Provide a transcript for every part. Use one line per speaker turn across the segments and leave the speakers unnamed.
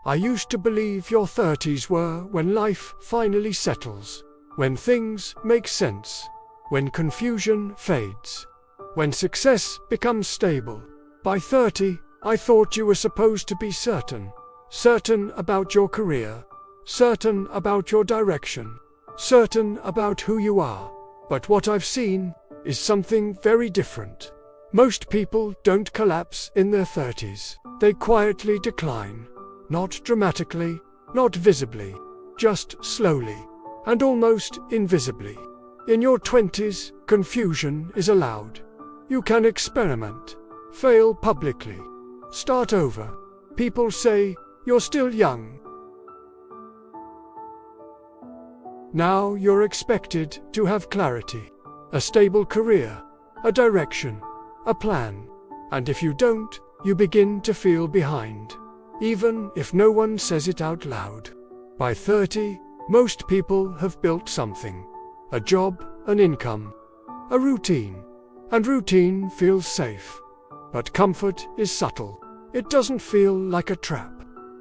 I used to believe your 30s were when life finally settles, when things make sense, when confusion fades, when success becomes stable. By 30, I thought you were supposed to be certain. Certain about your career, certain about your direction, certain about who you are. But what I've seen is something very different. Most people don't collapse in their 30s. They quietly decline. Not dramatically, not visibly, just slowly, and almost invisibly. In your 20s, confusion is allowed. You can experiment, fail publicly, start over. People say, "You're still young." Now you're expected to have clarity, a stable career, a direction, a plan. And if you don't, you begin to feel behind, even if no one says it out loud. By 30, most people have built something, a job, an income, a routine. And routine feels safe. But comfort is subtle. It doesn't feel like a trap.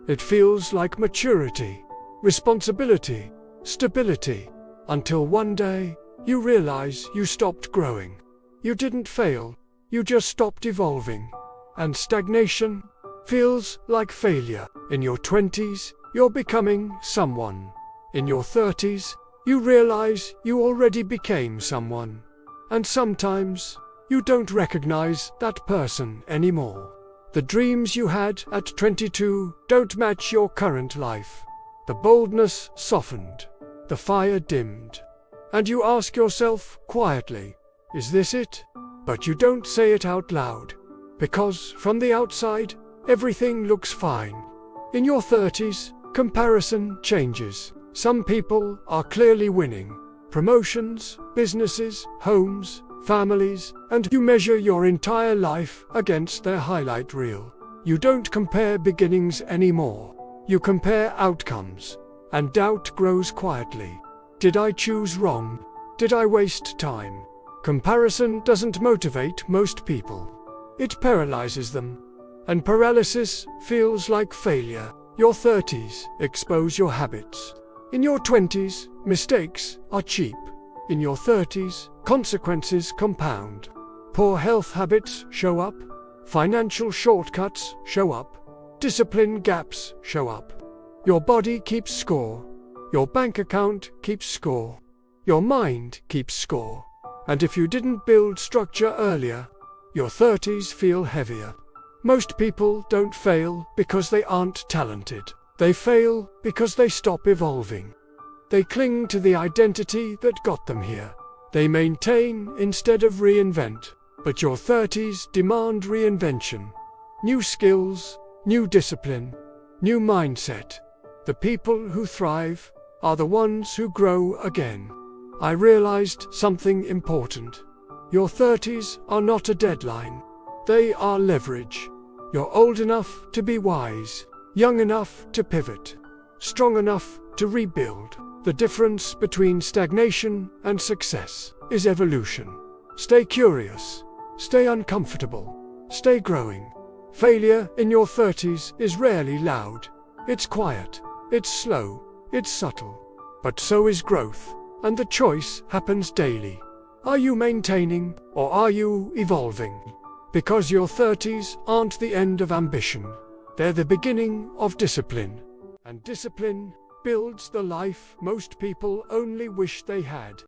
It feels like maturity, responsibility, stability, until one day you realize you stopped growing. You didn't fail, you just stopped evolving. And stagnation feels like failure. In your 20s, you're becoming someone. In your 30s, you realize you already became someone. And sometimes you don't recognize that person anymore. The dreams you had at 22 don't match your current life. The boldness softened, the fire dimmed. And you ask yourself quietly, is this it? But you don't say it out loud, because from the outside, everything looks fine. In your 30s, comparison changes. Some people are clearly winning. Promotions, businesses, homes, families, and you measure your entire life against their highlight reel. You don't compare beginnings anymore. You compare outcomes, and doubt grows quietly. Did I choose wrong? Did I waste time? Comparison doesn't motivate most people. It paralyzes them. And paralysis feels like failure. Your 30s expose your habits. In your 20s, mistakes are cheap. In your 30s, consequences compound. Poor health habits show up. Financial shortcuts show up. Discipline gaps show up. Your body keeps score. Your bank account keeps score. Your mind keeps score. And if you didn't build structure earlier, your 30s feel heavier. Most people don't fail because they aren't talented. They fail because they stop evolving. They cling to the identity that got them here. They maintain instead of reinvent. But your 30s demand reinvention. New skills, new discipline, new mindset. The people who thrive are the ones who grow again. I realized something important. Your 30s are not a deadline. They are leverage. You're old enough to be wise, young enough to pivot, strong enough to rebuild. The difference between stagnation and success is evolution. Stay curious, stay uncomfortable, stay growing. Failure in your 30s is rarely loud. It's quiet, it's slow, it's subtle. But so is growth, and the choice happens daily. Are you maintaining, or are you evolving? Because your 30s aren't the end of ambition. They're the beginning of discipline. And discipline builds the life most people only wish they had.